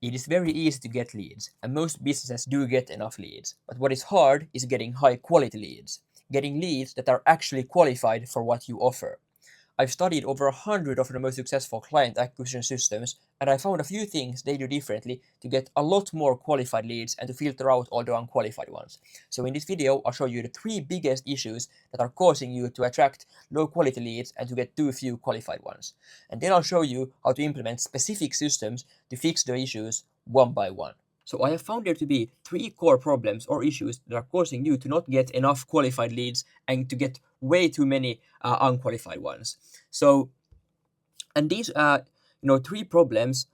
It is very easy to get leads, and most businesses do get enough leads. But what is hard is getting high quality leads, getting leads that are actually qualified for what you offer. I've studied over 100 of the most successful client acquisition systems, and I found a few things they do differently to get a lot more qualified leads and to filter out all the unqualified ones. So in this video, I'll show you the 3 biggest issues that are causing you to attract low quality leads and to get too few qualified ones. And then I'll show you how to implement specific systems to fix the issues one by one. So I have found there to be 3 core problems or issues that are causing you to not get enough qualified leads and to get way too many unqualified ones. So, and these 3 problems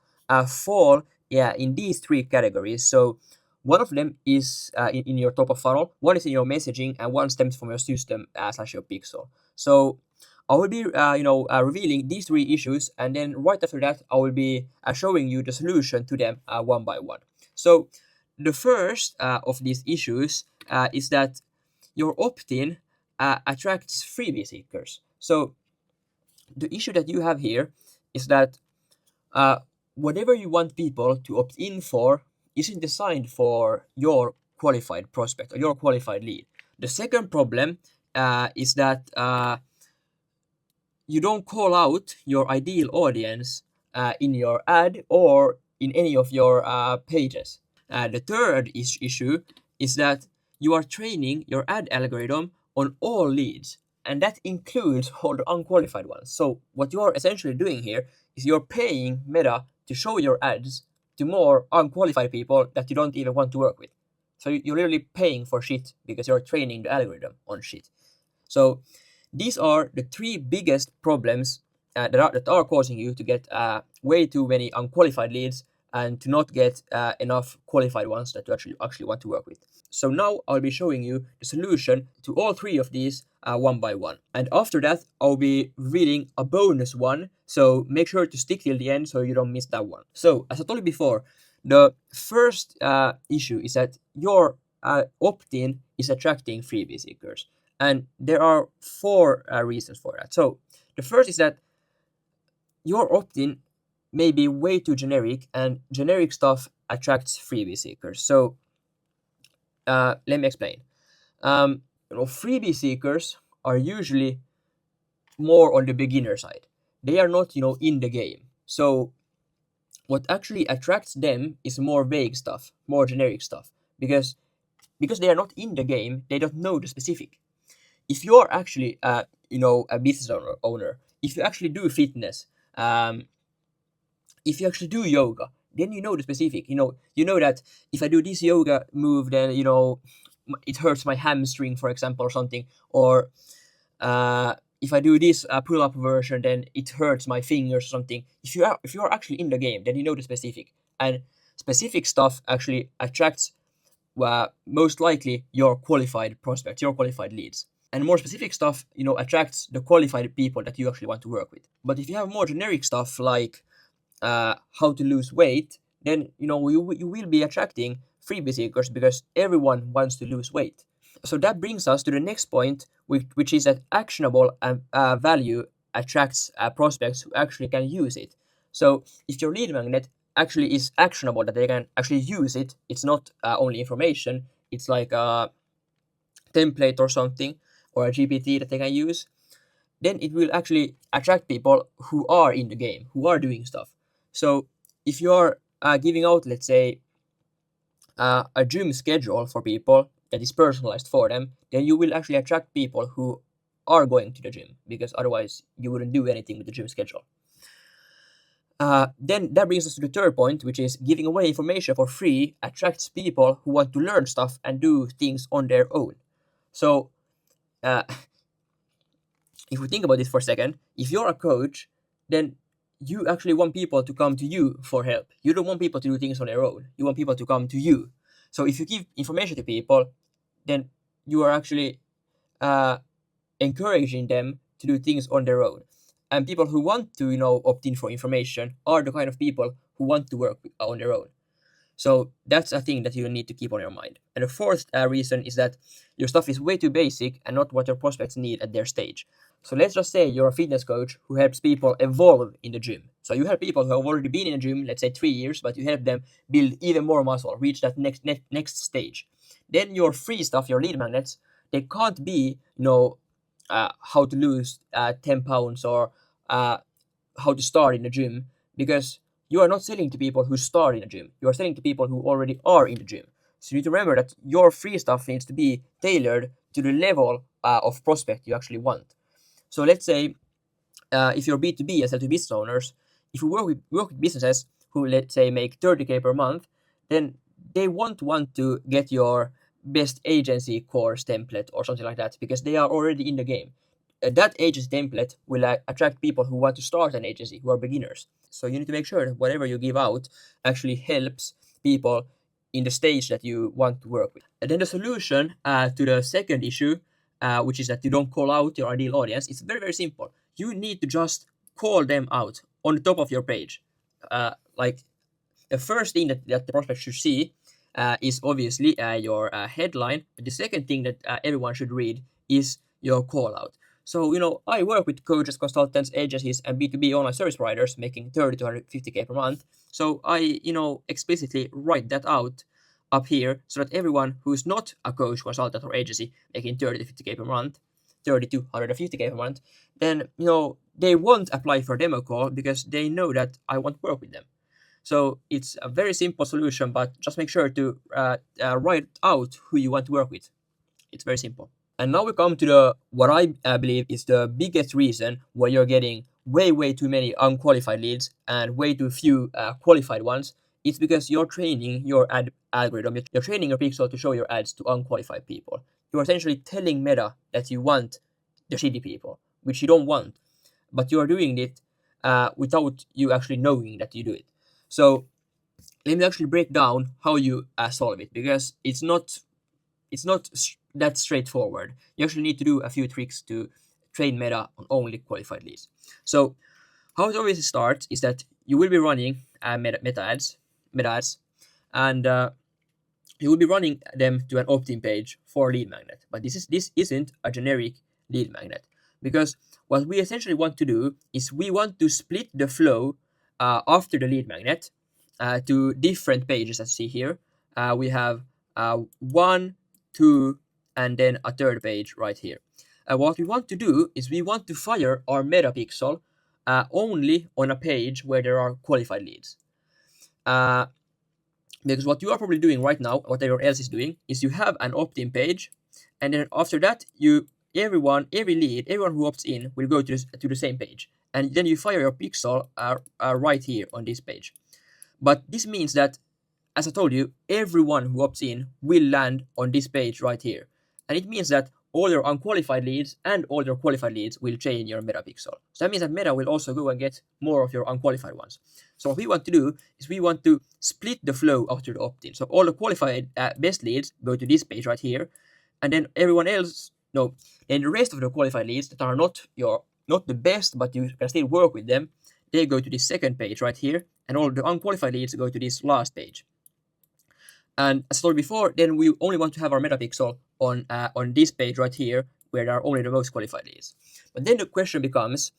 fall in these 3 categories. So one of them is in your top of funnel, one is in your messaging, and one stems from your system slash your pixel. So I will be revealing these 3 issues, and then right after that I will be showing you the solution to them one by one. So the first of these issues is that your opt-in attracts freebie seekers. So the issue that you have here is that whatever you want people to opt in for isn't designed for your qualified prospect or your qualified lead. The second problem is that you don't call out your ideal audience in your ad or in any of your pages. The third issue is that you are training your ad algorithm on all leads, and that includes all the unqualified ones. So what you are essentially doing here is you're paying Meta to show your ads to more unqualified people that you don't even want to work with. So you're literally paying for shit because you're training the algorithm on shit. So these are the 3 biggest problems that are causing you to get way too many unqualified leads and to not get enough qualified ones that you actually want to work with. So now I'll be showing you the solution to all 3 of these one by one. And after that, I'll be reading a bonus one. So make sure to stick till the end so you don't miss that one. So as I told you before, the first issue is that your opt-in is attracting freebie seekers. And there are 4 reasons for that. So the first is that your opt-in may be way too generic, and generic stuff attracts freebie seekers. So let me explain. Freebie seekers are usually more on the beginner side. They are not, in the game. So what actually attracts them is more vague stuff, more generic stuff, because they are not in the game, they don't know the specific. If you are actually a business owner, if you actually do fitness, if you actually do yoga, then you know the specific. You know that if I do this yoga move, then it hurts my hamstring, for example, or something. Or if I do this pull-up version, then it hurts my fingers or something. If you are actually in the game, then you know the specific, and specific stuff actually attracts most likely your qualified prospects, your qualified leads. And more specific stuff, attracts the qualified people that you actually want to work with. But if you have more generic stuff like how to lose weight, then you will be attracting freebie seekers because everyone wants to lose weight. So that brings us to the next point, which is that actionable value attracts prospects who actually can use it. So if your lead magnet actually is actionable, that they can actually use it, it's not only information, it's like a template or something, or a GPT that they can use, then it will actually attract people who are in the game, who are doing stuff. So if you're giving out, let's say, a gym schedule for people that is personalized for them, then you will actually attract people who are going to the gym, because otherwise you wouldn't do anything with the gym schedule. Then that brings us to the third point, which is giving away information for free attracts people who want to learn stuff and do things on their own. So if we think about this for a second, if you're a coach, then you actually want people to come to you for help. You don't want people to do things on their own. You want people to come to you. So if you give information to people, then you are actually encouraging them to do things on their own. And people who want to, opt in for information are the kind of people who want to work on their own. So that's a thing that you need to keep on your mind. And the fourth reason is that your stuff is way too basic and not what your prospects need at their stage. So let's just say you're a fitness coach who helps people evolve in the gym. So you help people who have already been in the gym, let's say 3 years, but you help them build even more muscle, reach that next stage. Then your free stuff, your lead magnets, they can't be, how to lose 10 pounds or how to start in the gym, because you are not selling to people who start in the gym. You are selling to people who already are in the gym. So you need to remember that your free stuff needs to be tailored to the level of prospect you actually want. So let's say if you're B2B and sell to business owners, if you work with businesses who, let's say, make 30K per month, then they won't want to get your best agency course template or something like that, because they are already in the game. That agency template will attract people who want to start an agency, who are beginners. So you need to make sure that whatever you give out actually helps people in the stage that you want to work with. And then the solution to the second issue, which is that you don't call out your ideal audience, it's very, very simple. You need to just call them out on the top of your page. Like the first thing that the prospect should see is obviously your headline. But the second thing that everyone should read is your call out. So, I work with coaches, consultants, agencies, and B2B online service providers making 30 to 150K per month. So I, explicitly write that out up here so that everyone who's not a coach, consultant, or agency making 30 to 50K per month, 30 to 150K per month, then, they won't apply for a demo call because they know that I won't work with them. So it's a very simple solution, but just make sure to write out who you want to work with. It's very simple. And now we come to the what I believe is the biggest reason why you're getting way too many unqualified leads and way too few qualified ones. It's because you're training your ad algorithm. You're training your pixel to show your ads to unqualified people. You're essentially telling Meta that you want the shitty people, which you don't want, but you are doing it without you actually knowing that you do it. So let me actually break down how you solve it, because it's not that straightforward. You actually need to do a few tricks to train Meta on only qualified leads. So how it always starts is that you will be running meta ads, and you will be running them to an opt-in page for lead magnet. But this isn't a generic lead magnet, because what we essentially want to do is we want to split the flow after the lead magnet to different pages, as you see here. We have 1, 2, and then a third page right here. What we want to do is we want to fire our meta pixel only on a page where there are qualified leads. Because what you are probably doing right now, what everyone else is doing, is you have an opt-in page, and then after that, everyone who opts in will go to the same page, and then you fire your pixel right here on this page. But this means that, as I told you, everyone who opts in will land on this page right here, and it means that all your unqualified leads and all your qualified leads will train your meta pixel. So that means that Meta will also go and get more of your unqualified ones. So what we want to do is we want to split the flow after the opt-in. So all the qualified best leads go to this page right here, and then everyone else, then the rest of the qualified leads that are not the best, but you can still work with them, they go to this second page right here, and all the unqualified leads go to this last page. And as I told before, then we only want to have our metapixel on this page right here, where there are only the most qualified leads. But then the question becomes,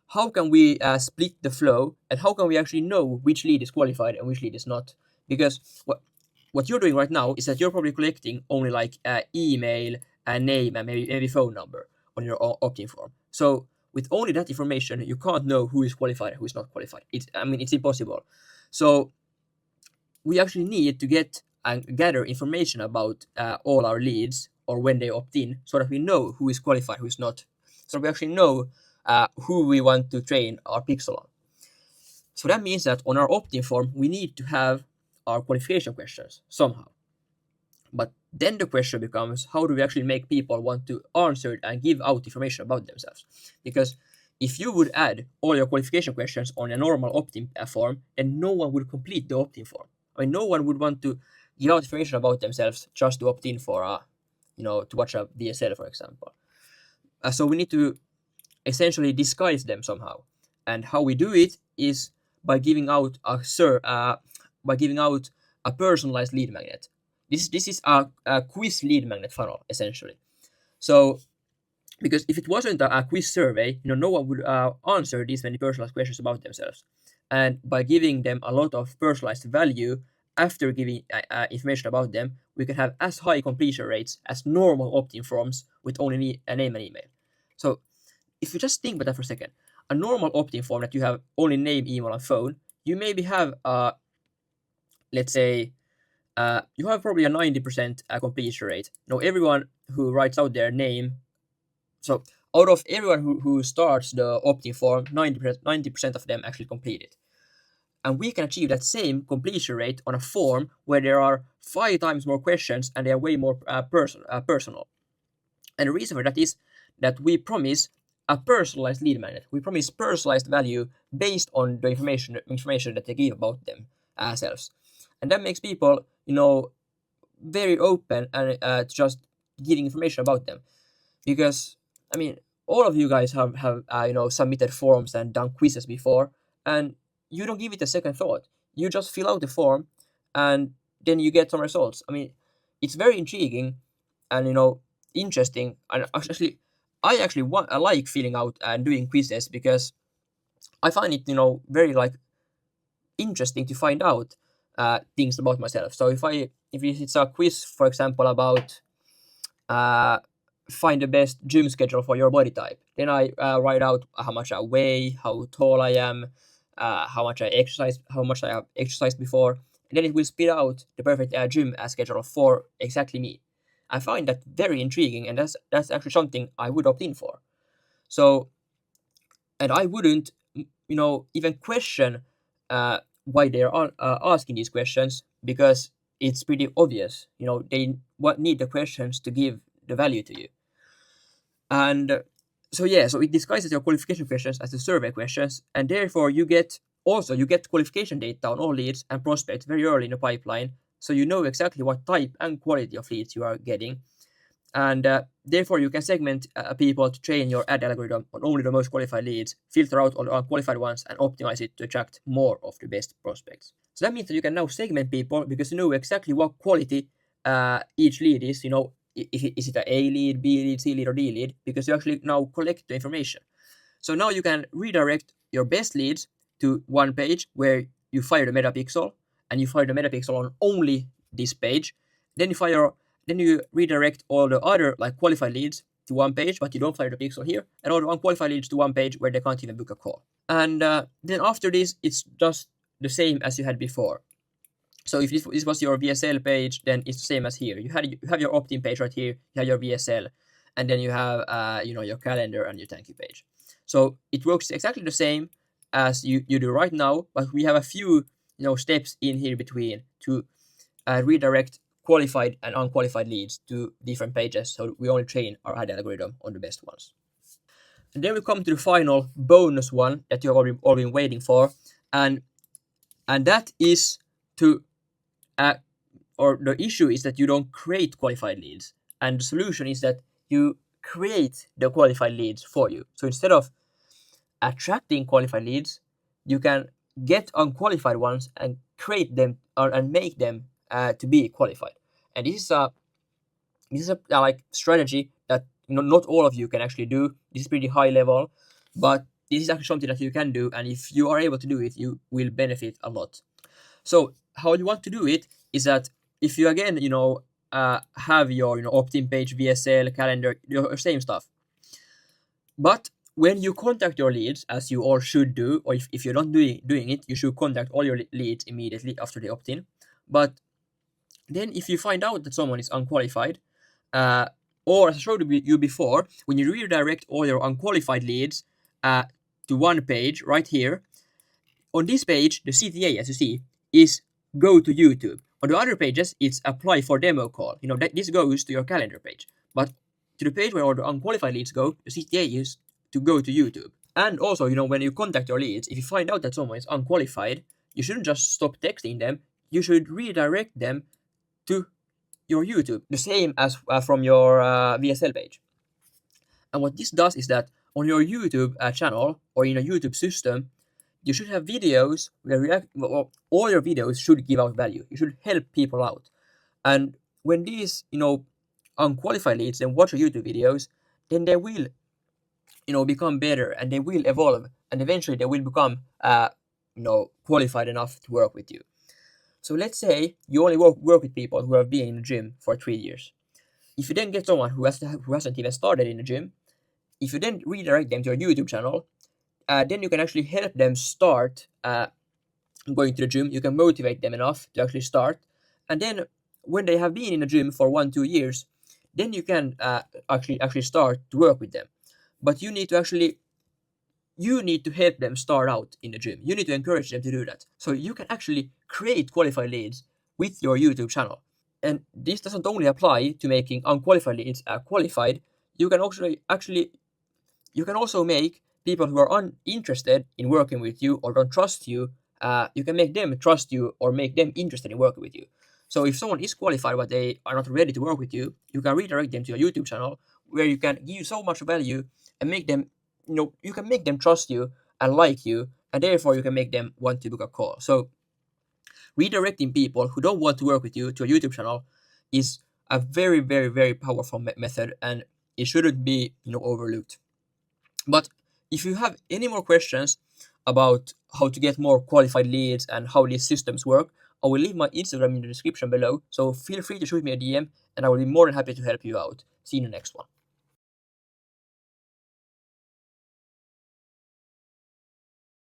how can we split the flow, and how can we actually know which lead is qualified and which lead is not? Because what you're doing right now is that you're probably collecting only like email, a name, and maybe phone number on your opt-in form. So with only that information, you can't know who is qualified and who is not qualified. It's impossible. So we actually need to get and gather information about all our leads, or when they opt in, so that we know who is qualified, who is not. So we actually know who we want to train our pixel on. So that means that on our opt-in form, we need to have our qualification questions somehow. But then the question becomes, how do we actually make people want to answer and give out information about themselves? Because if you would add all your qualification questions on a normal opt-in form, then no one would complete the opt-in form. No one would want to give out information about themselves just to opt in for to watch a DSL, for example. So we need to essentially disguise them somehow, and how we do it is by giving out a personalized lead magnet. This is a quiz lead magnet funnel essentially. So because if it wasn't a quiz survey, no one would answer these many personalized questions about themselves. And by giving them a lot of personalized value after giving information about them, we can have as high completion rates as normal opt-in forms with only a name and email. So if you just think about that for a second, a normal opt-in form that you have only name, email, and phone, you maybe have let's say you have probably a 90% completion rate. Now everyone who writes out their name, so out of everyone who starts the opt-in form, 90% of them actually complete it. And we can achieve that same completion rate on a form where there are 5 times more questions and they are way more personal. And the reason for that is that we promise a personalized lead magnet. We promise personalized value based on the information that they give about themselves. And that makes people, very open and just giving information about them. Because, I mean, all of you guys have submitted forms and done quizzes before, and you don't give it a second thought. You just fill out the form, and then you get some results. I mean, it's very intriguing, and interesting. And actually, I like filling out and doing quizzes because I find it very interesting to find out things about myself. So if it's a quiz, for example, about find the best gym schedule for your body type, then I write out how much I weigh, how tall I am, how much I exercise, how much I have exercised before, and then it will spit out the perfect gym schedule for exactly me. I find that very intriguing, and that's actually something I would opt in for. So, and I wouldn't, even question why they are asking these questions, because it's pretty obvious. They need the questions to give the value to you. And so it disguises your qualification questions as the survey questions, and therefore you get qualification data on all leads and prospects very early in the pipeline, so you know exactly what type and quality of leads you are getting. And therefore you can segment people to train your ad algorithm on only the most qualified leads, filter out all the unqualified ones, and optimize it to attract more of the best prospects. So that means that you can now segment people because you know exactly what quality each lead is. Is it a lead, B lead, C lead, or D lead, because you actually now collect the information. So now you can redirect your best leads to one page where you fire the metapixel, and you fire the metapixel on only this page. Then you redirect all the other qualified leads to one page, but you don't fire the pixel here, and all the unqualified leads to one page where they can't even book a call. And then after this, it's just the same as you had before. So if this was your VSL page, then it's the same as here. You have your opt-in page right here. You have your VSL, and then you have your calendar and your thank you page. So it works exactly the same as you do right now, but we have a few steps in here between to redirect qualified and unqualified leads to different pages. So we only train our ad algorithm on the best ones. And then we come to the final bonus one that you have all been waiting for, and that is to or the issue is that you don't create qualified leads, and the solution is that you create the qualified leads for you. So instead of attracting qualified leads, you can get unqualified ones and create them and make them to be qualified. And this is a strategy that not all of you can actually do. This is pretty high level, but this is actually something that you can do, and if you are able to do it, you will benefit a lot. So how you want to do it is that if you again have your opt-in page, VSL, calendar, your same stuff, but when you contact your leads, as you all should do, or if you're not doing it, you should contact all your leads immediately after they opt in. But then if you find out that someone is unqualified, or as I showed you before, when you redirect all your unqualified leads to one page right here, on this page, the CTA, as you see, is go to YouTube. On the other pages, it's apply for demo call. This goes to your calendar page. But to the page where all the unqualified leads go, the CTA is to go to YouTube. And also, when you contact your leads, if you find out that someone is unqualified, you shouldn't just stop texting them. You should redirect them to your YouTube, the same as from your VSL page. And what this does is that on your YouTube channel or in a YouTube system, you should have videos where all your videos should give out value. You should help people out. And when these, unqualified leads then watch your YouTube videos, then they will, become better and they will evolve and eventually they will become, qualified enough to work with you. So let's say you only work with people who have been in the gym for 3 years. If you then get someone who hasn't even started in the gym, if you then redirect them to your YouTube channel, then you can actually help them start going to the gym. You can motivate them enough to actually start, and then when they have been in the gym for 1-2 years, then you can actually start to work with them. But you need to help them start out in the gym. You need to encourage them to do that. So you can actually create qualified leads with your YouTube channel. And this doesn't only apply to making unqualified leads qualified. You can also make people who are uninterested in working with you or don't trust you, you can make them trust you or make them interested in working with you. So if someone is qualified but they are not ready to work with you, you can redirect them to your YouTube channel where you can give so much value and make them, you can make them trust you and like you, and therefore you can make them want to book a call. So redirecting people who don't want to work with you to a YouTube channel is a very, very, very powerful method, and it shouldn't be, overlooked. But if you have any more questions about how to get more qualified leads and how these systems work, I will leave my Instagram in the description below. So feel free to shoot me a DM and I will be more than happy to help you out. See you in the next one.